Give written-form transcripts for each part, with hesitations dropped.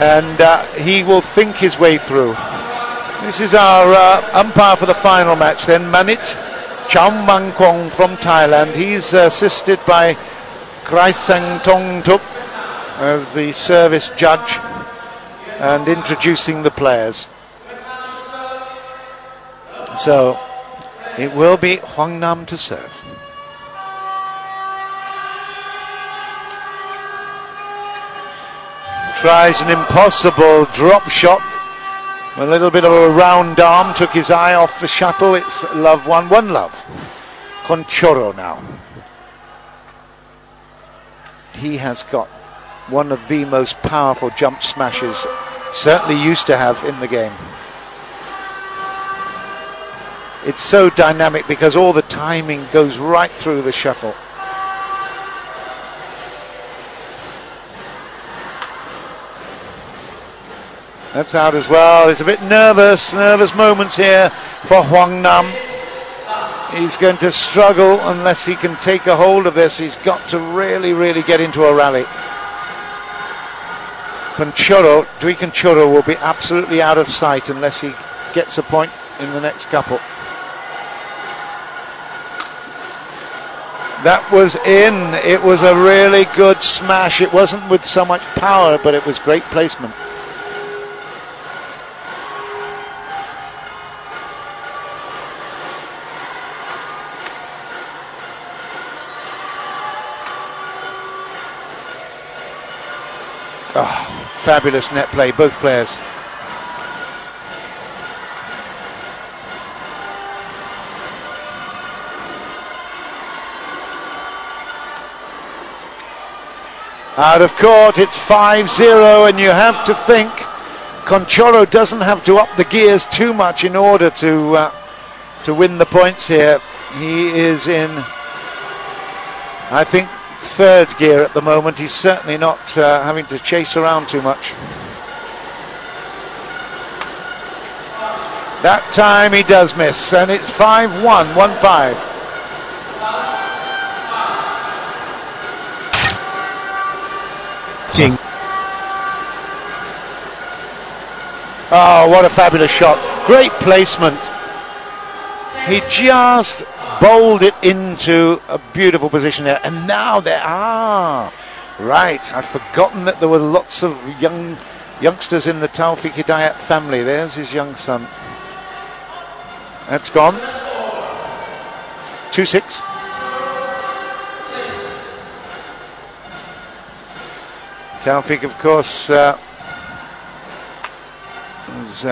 and he will think his way through. This is our umpire for the final match then, Manit Chaumangkwong from Thailand. He's assisted by Kraisang Tongtup as the service judge and introducing the players. So it will be Hoang Nam to serve. Tries an impossible drop shot. A little bit of a round arm, took his eye off the shuttle. It's love 1-1 love. Kuncoro now. He has got one of the most powerful jump smashes, certainly used to have in the game. It's so dynamic because all the timing goes right through the shuttle. That's out as well. It's a bit nervous moments here for Hoang Nam. He's going to struggle unless he can take a hold of this. He's got to really get into a rally. Dwi Kuncoro will be absolutely out of sight unless he gets a point in the next couple. That was in. It was a really good smash. It wasn't with so much power, but it was great placement. Oh, fabulous net play, both players. Out of court, it's 5-0, and you have to think Kuncoro doesn't have to up the gears too much in order to win the points here. He is in, I think, third gear at the moment. He's certainly not having to chase around too much. That time he does miss, and it's 5-1, 1-5. King. Oh, what a fabulous shot. Great placement. He just bowled it into a beautiful position there, and now there are right. I'd forgotten that there were lots of youngsters in the Taufiq Hidayat family. There's his young son. That's gone. 2-6. Taufiq, of course, has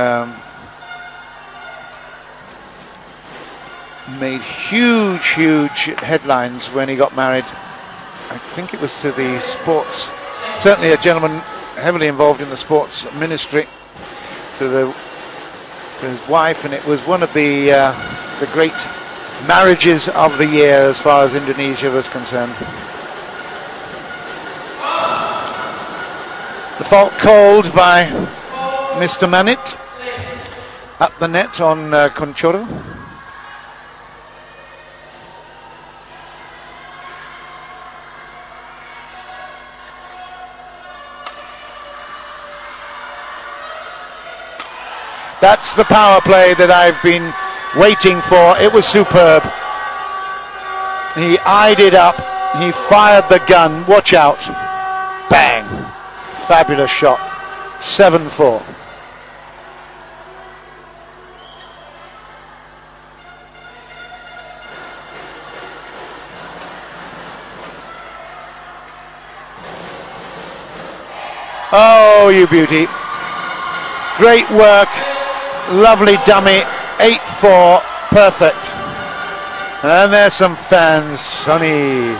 made huge headlines when he got married. I think it was to the sports, certainly a gentleman heavily involved in the sports ministry, to his wife, and it was one of the great marriages of the year as far as Indonesia was concerned. The fault called by Mr. Manit at the net on Kuncoro. That's the power play that I've been waiting for. It was superb. He eyed it up. He fired the gun. Watch out. Bang. Fabulous shot. 7-4. Oh, you beauty. Great work. Lovely dummy. 8-4. Perfect. And there's some fans. Sony.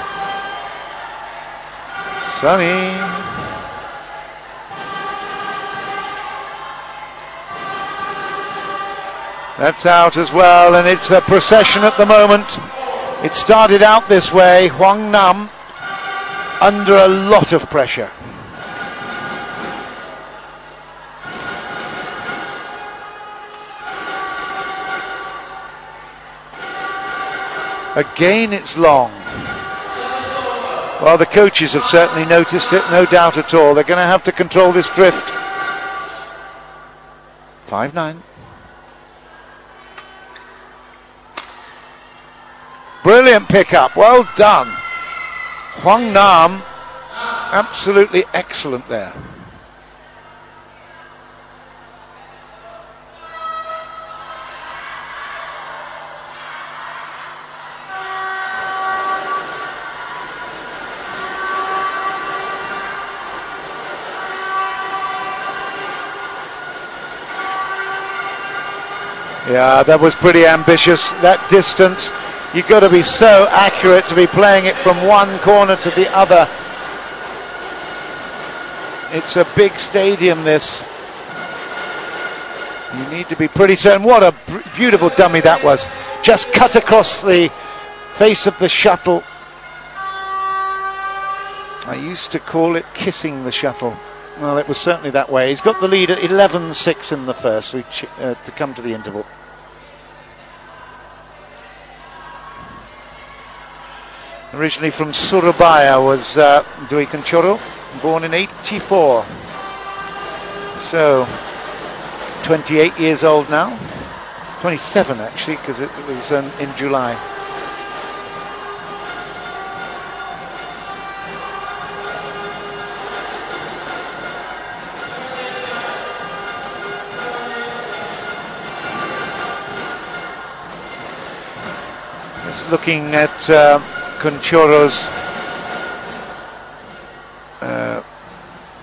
That's out as well, and it's a procession at the moment. It started out this way. Hoang Nam under a lot of pressure. Again, it's long. Well, the coaches have certainly noticed it, no doubt at all. They're going to have to control this drift. 5-9. Brilliant pickup, well done. Hoang Nam, absolutely excellent there. Yeah, that was pretty ambitious, that distance. You've got to be so accurate to be playing it from one corner to the other. It's a big stadium, this. You need to be pretty certain. What a beautiful dummy that was. Just cut across the face of the shuttle. I used to call it kissing the shuttle. Well, it was certainly that way. He's got the lead at 11-6 in the first, to come to the interval. Originally from Surabaya was Dwi Kuncoro, born in 84. So, 28 years old now. 27 actually, because it was in July. Just looking at Kuncoro's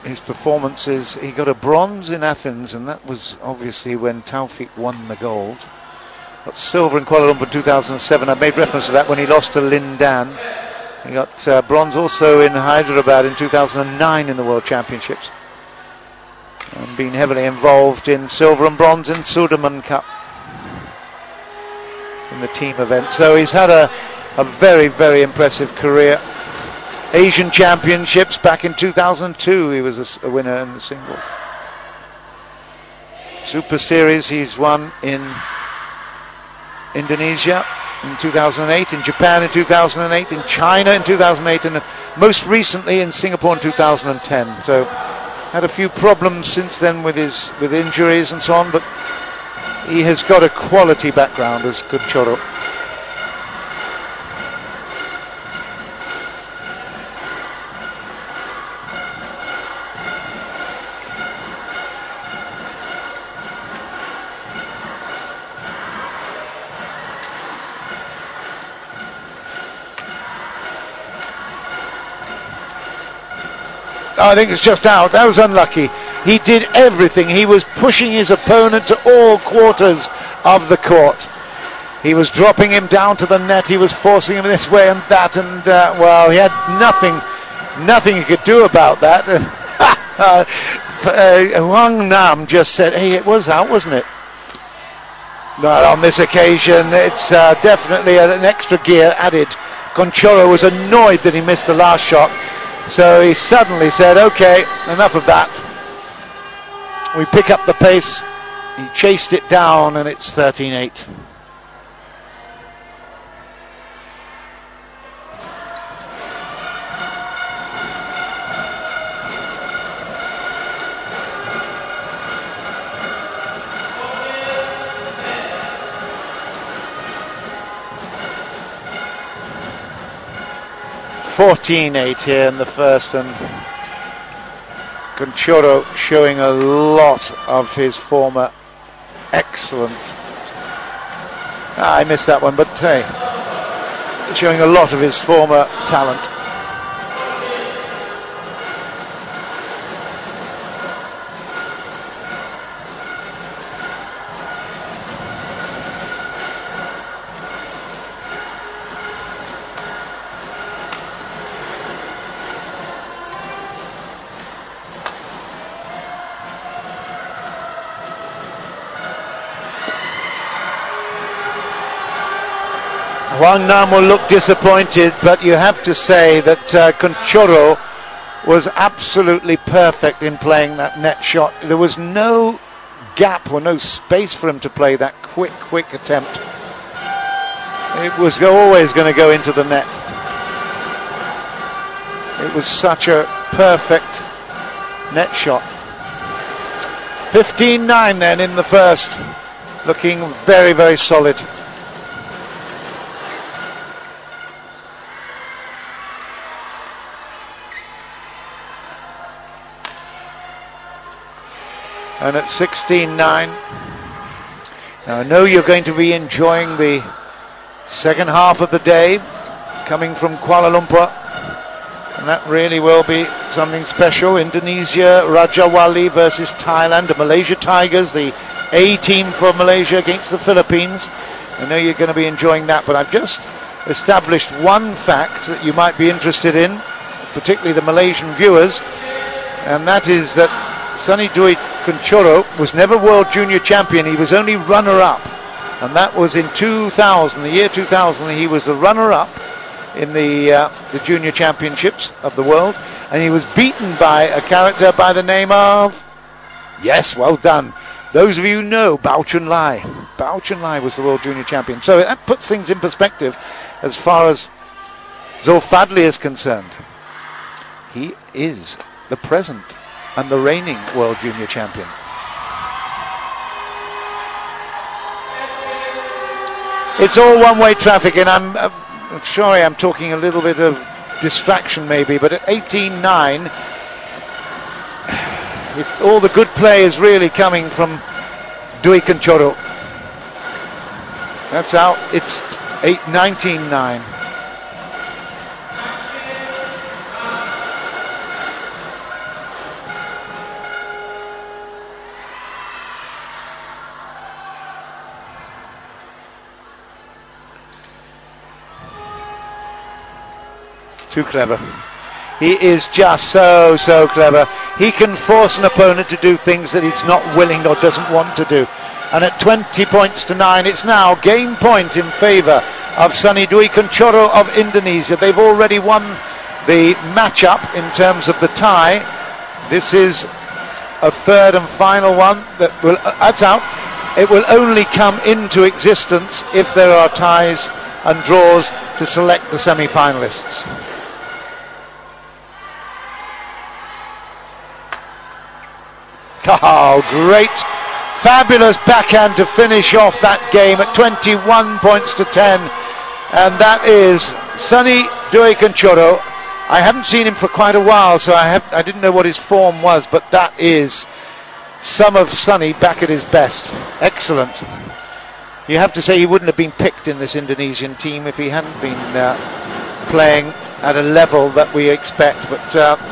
his performances. He got a bronze in Athens, and that was obviously when Taufik won the gold. Got silver in Kuala Lumpur 2007. I made reference to that when he lost to Lin Dan. He got bronze also in Hyderabad in 2009 in the World Championships. And been heavily involved in silver and bronze in Sudirman Cup in the team event. So he's had a very, very impressive career. Asian Championships back in 2002, he was a winner in the singles. Super Series he's won in Indonesia in 2008, in Japan in 2008, in China in 2008, and most recently in Singapore in 2010. So had a few problems since then with injuries and so on, but he has got a quality background as Kuncoro. I think it's just out. That was unlucky. He did everything. He was pushing his opponent to all quarters of the court. He was dropping him down to the net. He was forcing him this way and that, and well, he had nothing he could do about that. Hoang Nam just said, "Hey, it was out, wasn't it?" But on this occasion, it's definitely an extra gear added. Kuncoro was annoyed that he missed the last shot. So he suddenly said, okay, enough of that. We pick up the pace. He chased it down, and it's 13-8. Here in the first, and Kuncoro showing a lot of his former excellent. I missed that one, but hey, showing a lot of his former talent. Hoang Nam will look disappointed, but you have to say that Kuncoro was absolutely perfect in playing that net shot. There was no gap or no space for him to play that quick attempt. It was always going to go into the net. It was such a perfect net shot. 15-9 then in the first. Looking very, very solid. And at 16-9, now I know you're going to be enjoying the second half of the day coming from Kuala Lumpur, and that really will be something special. Indonesia, Raja Wali versus Thailand, the Malaysia Tigers, the A team for Malaysia against the Philippines. I know you're going to be enjoying that, but I've just established one fact that you might be interested in, particularly the Malaysian viewers, and that is that Sony Dwi Kuncoro was never World Junior Champion. He was only runner-up, and that was in 2000, the year 2000. He was the runner-up in the Junior Championships of the world, and he was beaten by a character by the name of, yes, well done, those of you who know, Bao Chun Lai. Bao Chun Lai was the World Junior Champion. So that puts things in perspective as far as Zulfadli is concerned. He is the present and the reigning World Junior Champion. It's all one-way traffic, and I'm sorry I'm talking a little bit of distraction maybe, but at 18-9, all the good play is really coming from Dwi Kuncoro. That's out. It's 19-9. Too clever. He is just so clever. He can force an opponent to do things that he's not willing or doesn't want to do. And at 20 points to 9, it's now game point in favour of Sony Dwi Kuncoro of Indonesia. They've already won the matchup in terms of the tie. This is a third and final one that will, that's out. It will only come into existence if there are ties and draws to select the semi-finalists. Oh, great, fabulous backhand to finish off that game at 21 points to 10. And that is Sony Dwi Kuncoro. I haven't seen him for quite a while, so I didn't know what his form was, but that is some of Sony back at his best. Excellent. You have to say he wouldn't have been picked in this Indonesian team if he hadn't been playing at a level that we expect, but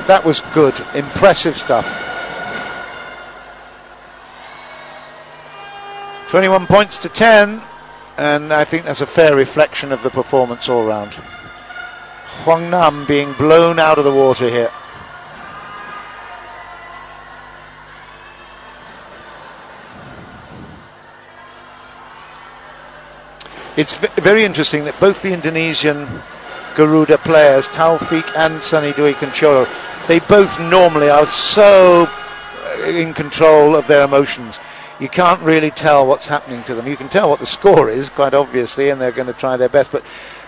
that was good, impressive stuff. 21 points to 10, and I think that's a fair reflection of the performance all round. Hoang Nam being blown out of the water here. It's very interesting that both the Indonesian Garuda players, Taufik and Sony Dwi Kuncoro, they both normally are so in control of their emotions. You can't really tell what's happening to them. You can tell what the score is, quite obviously, and they're going to try their best. But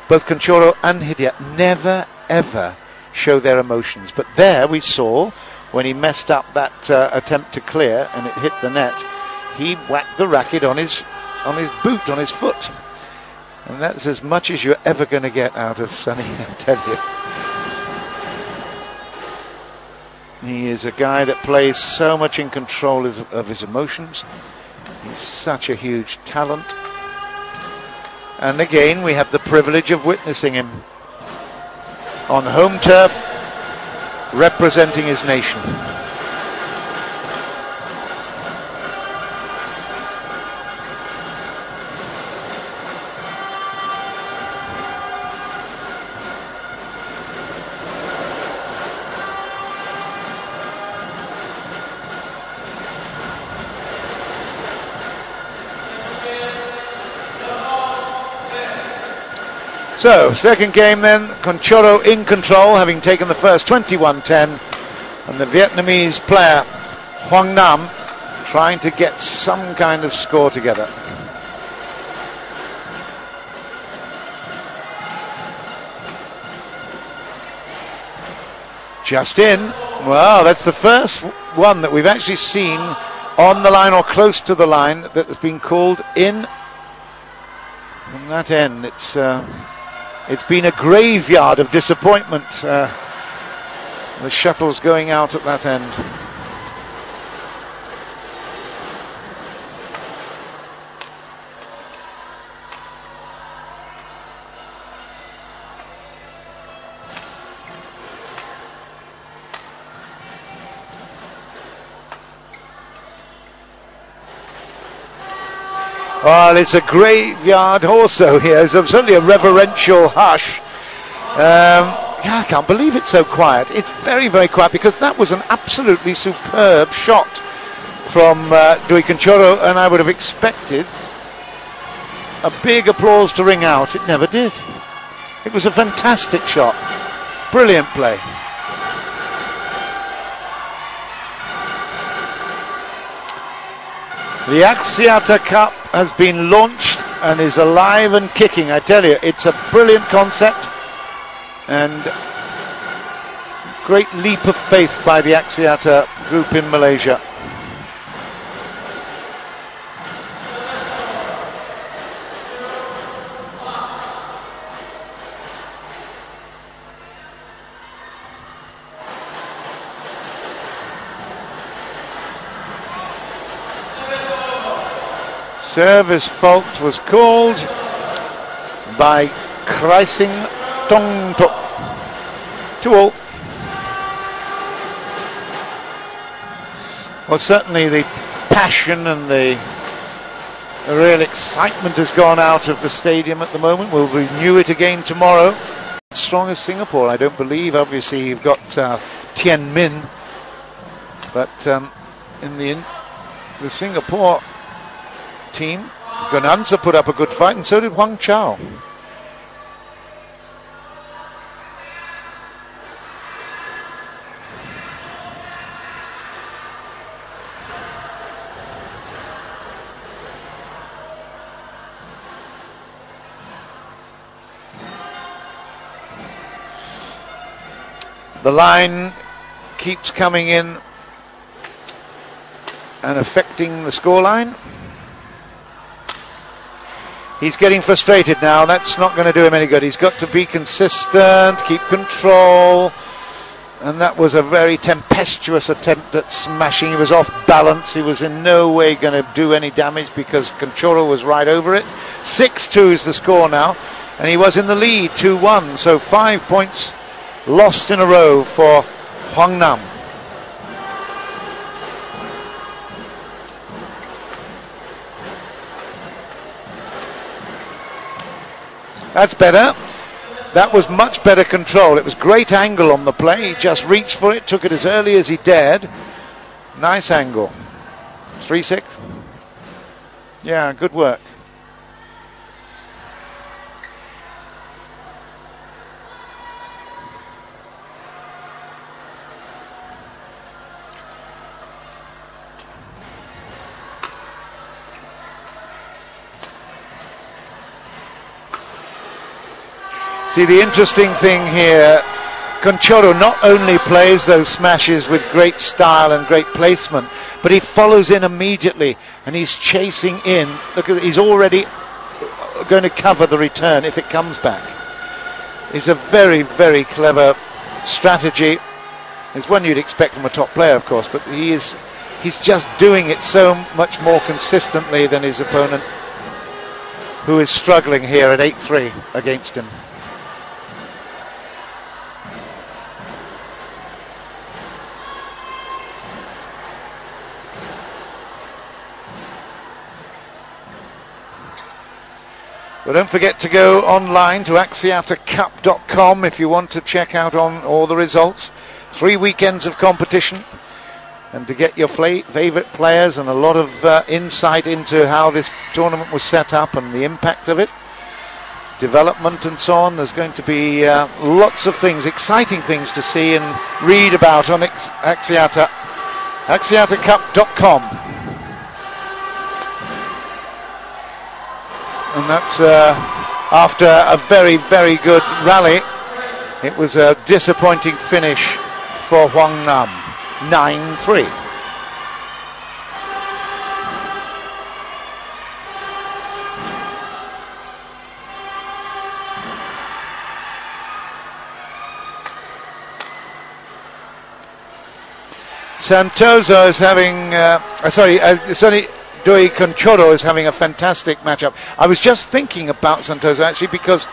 both Kuncoro and Hidayat never, ever show their emotions. But there we saw, when he messed up that attempt to clear and it hit the net, he whacked the racket on his boot, on his foot. And that's as much as you're ever going to get out of Sony, I tell you. He is a guy that plays so much in control of his emotions. He's such a huge talent. And again, we have the privilege of witnessing him on home turf, representing his nation. So, second game then, Kuncoro in control, having taken the first 21-10, and the Vietnamese player Hoang Nam trying to get some kind of score together. Just in. Well, that's the first one that we've actually seen on the line or close to the line that has been called in from that end. It's been a graveyard of disappointment. The shuttles going out at that end. Well, it's a graveyard also here. It's certainly a reverential hush. Yeah, I can't believe it's so quiet. It's very, very quiet because that was an absolutely superb shot from Dwi Kuncoro, and I would have expected a big applause to ring out. It never did. It was a fantastic shot. Brilliant play. The AXIATA Cup has been launched and is alive and kicking. I tell you, it's a brilliant concept and great leap of faith by the AXIATA group in Malaysia. Service fault was called by Kreising Tongtok. 2-all. Well, certainly the passion and the real excitement has gone out of the stadium at the moment. We'll renew it again tomorrow. As strong as Singapore, I don't believe. Obviously, you've got Tien Minh, but in the Singapore team, Gonanza put up a good fight, and so did Huang Chao. The line keeps coming in and affecting the scoreline. He's getting frustrated now. That's not going to do him any good. He's got to be consistent, keep control. And that was a very tempestuous attempt at smashing. He was off balance. He was in no way going to do any damage because Kuncoro was right over it. 6-2 is the score now. And he was in the lead, 2-1. So 5 points lost in a row for Hoang Nam. That's better. That was much better control. It was great angle on the play. He just reached for it, took it as early as he dared. Nice angle. 3-6. Yeah, good work. See, the interesting thing here, Kuncoro not only plays those smashes with great style and great placement, but he follows in immediately and he's chasing in. Look at, he's already going to cover the return if it comes back. It's a very, very clever strategy. It's one you'd expect from a top player, of course, but he's just doing it so much more consistently than his opponent, who is struggling here at 8-3 against him. Well, don't forget to go online to AXIATACUP.com if you want to check out on all the results. 3 weekends of competition, and to get your favourite players and a lot of insight into how this tournament was set up and the impact of it, development and so on. There's going to be lots of things, exciting things to see and read about on AXIATA. AXIATACUP.com. And that's after a very, very good rally. It was a disappointing finish for Hoang Nam. 9-3. Santoso is having, Sony Dwi Kuncoro is having a fantastic matchup. I was just thinking about Santoso actually because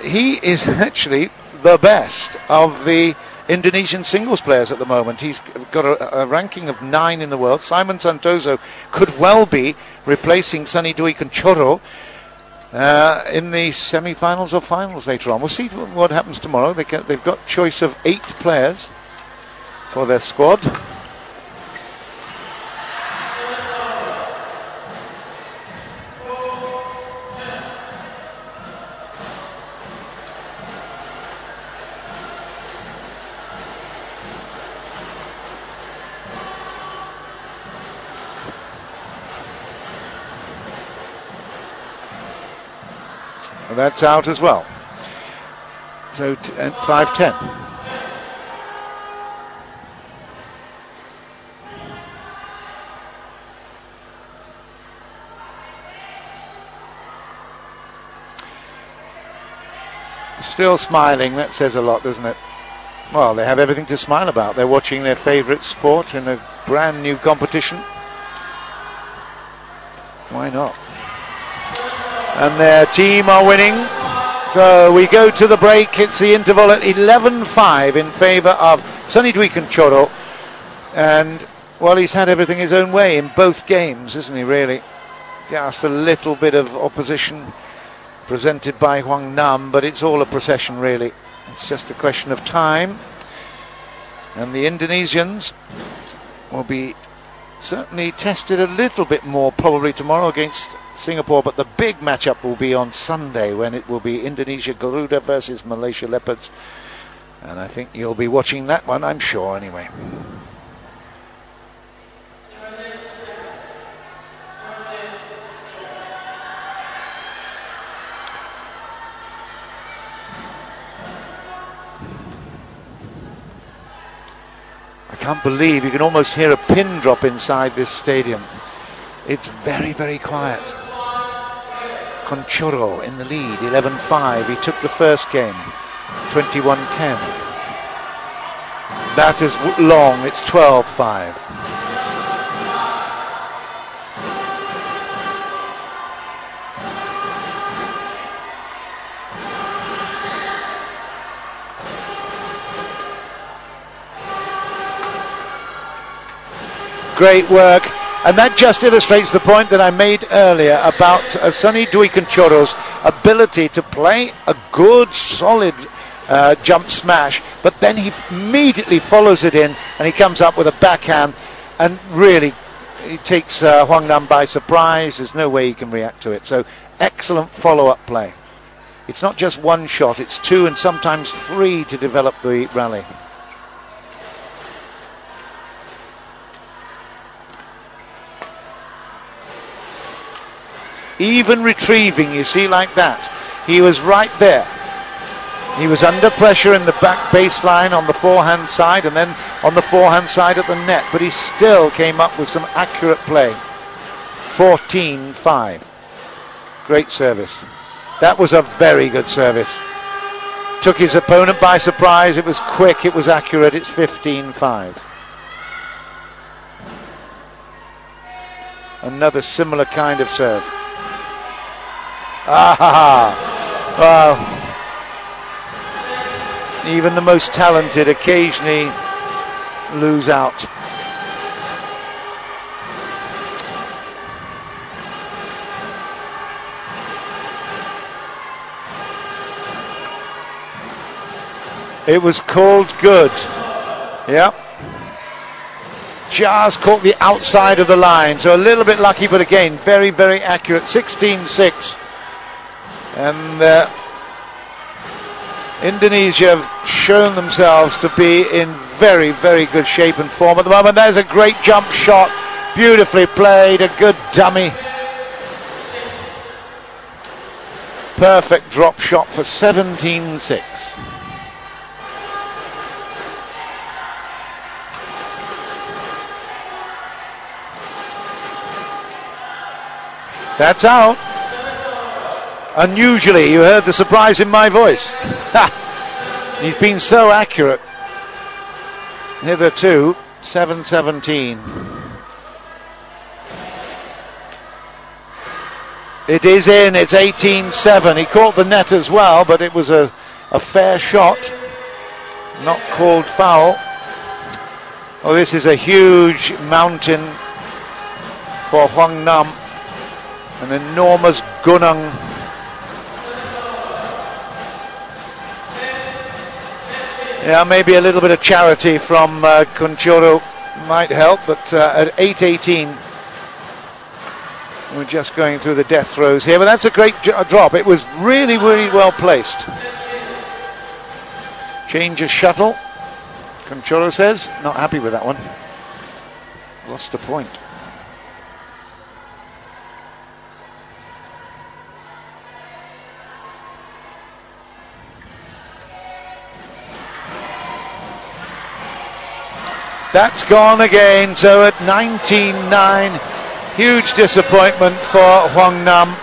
he is actually the best of the Indonesian singles players at the moment. He's got a ranking of 9 in the world. Simon Santoso could well be replacing Sony Dwi Kuncoro in the semi-finals or finals later on. We'll see what happens tomorrow. They've got choice of 8 players for their squad. That's out as well. So 5-10. Still smiling, that says a lot, doesn't it? Well, they have everything to smile about. They're watching their favourite sport in a brand new competition. Why not? And their team are winning. So we go to the break. It's the interval at 11-5 in favour of Sony Dwi Kuncoro. And, well, he's had everything his own way in both games, isn't he, really? Just a little bit of opposition presented by Hoang Nam, but it's all a procession, really. It's just a question of time. And the Indonesians will be certainly tested a little bit more probably tomorrow against Singapore, but the big matchup will be on Sunday when it will be Indonesia Garuda versus Malaysia Leopards, and I think you'll be watching that one, I'm sure, anyway. I can't believe you can almost hear a pin drop inside this stadium. It's very, very quiet. Kuncoro in the lead, 11-5. He took the first game, 21-10. That is long, it's 12-5. Great work. And that just illustrates the point that I made earlier about Sony Dwi Kuncoro's ability to play a good, solid jump smash, but then he immediately follows it in and he comes up with a backhand and really he takes Hoang Nam by surprise. There's no way he can react to it. So excellent follow-up play. It's not just one shot, it's 2 and sometimes 3 to develop the rally. Even retrieving, you see, like that, he was right there. He was under pressure in the back baseline on the forehand side and then on the forehand side at the net, but he still came up with some accurate play. 14-5. Great service. That was a very good service. Took his opponent by surprise. It was quick, it was accurate. It's 15-5. Another similar kind of serve. Well, even the most talented occasionally lose out. It was called good. Yep. Just caught the outside of the line, so a little bit lucky, but again, very, very accurate. 16-6. And Indonesia have shown themselves to be in very, very good shape and form at the moment. There's a great jump shot, beautifully played, a good dummy. Perfect drop shot for 17-6. That's out. Unusually, you heard the surprise in my voice. He's been so accurate hitherto. 7-17. It is in, it's 18-7. He caught the net as well, but it was a fair shot. Not called foul. Oh, this is a huge mountain for Hoang Nam. An enormous gunung. Yeah, maybe a little bit of charity from Kuncoro might help, but at 8-18, we're just going through the death throes here. But that's a great drop. It was really, really well placed. Change of shuttle. Kuncoro says, not happy with that one. Lost a point. That's gone again, so at 19-9, huge disappointment for Hoang Nam.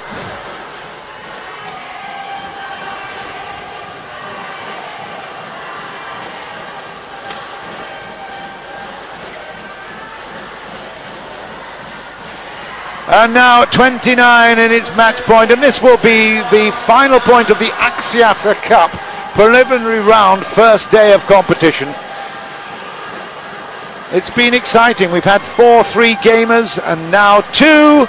And now at 29 in its match point, and this will be the final point of the AXIATA Cup preliminary round, first day of competition. It's been exciting. We've had 4 3-gamers and now 2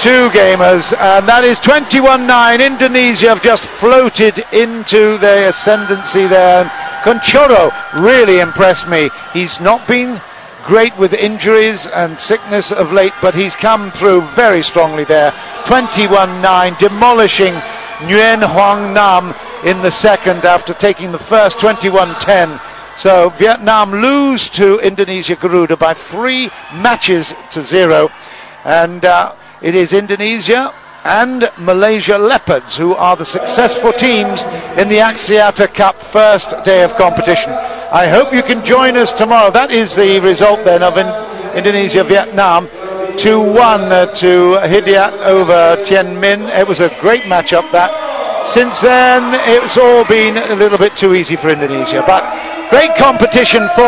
2-gamers, and that is 21-9. Indonesia have just floated into the ascendancy there. And Kuncoro really impressed me. He's not been great with injuries and sickness of late, but he's come through very strongly there. 21-9, demolishing Nguyen Hoang Nam in the second after taking the first. 21-10. So Vietnam lose to Indonesia Garuda by 3 matches to 0, and it is Indonesia and Malaysia Leopards who are the successful teams in the AXIATA Cup first day of competition. I hope you can join us tomorrow. That is the result then of Indonesia-Vietnam. 2-1 to Hidyat over Tien Minh. It was a great matchup that. Since then, it's all been a little bit too easy for Indonesia, but great competition for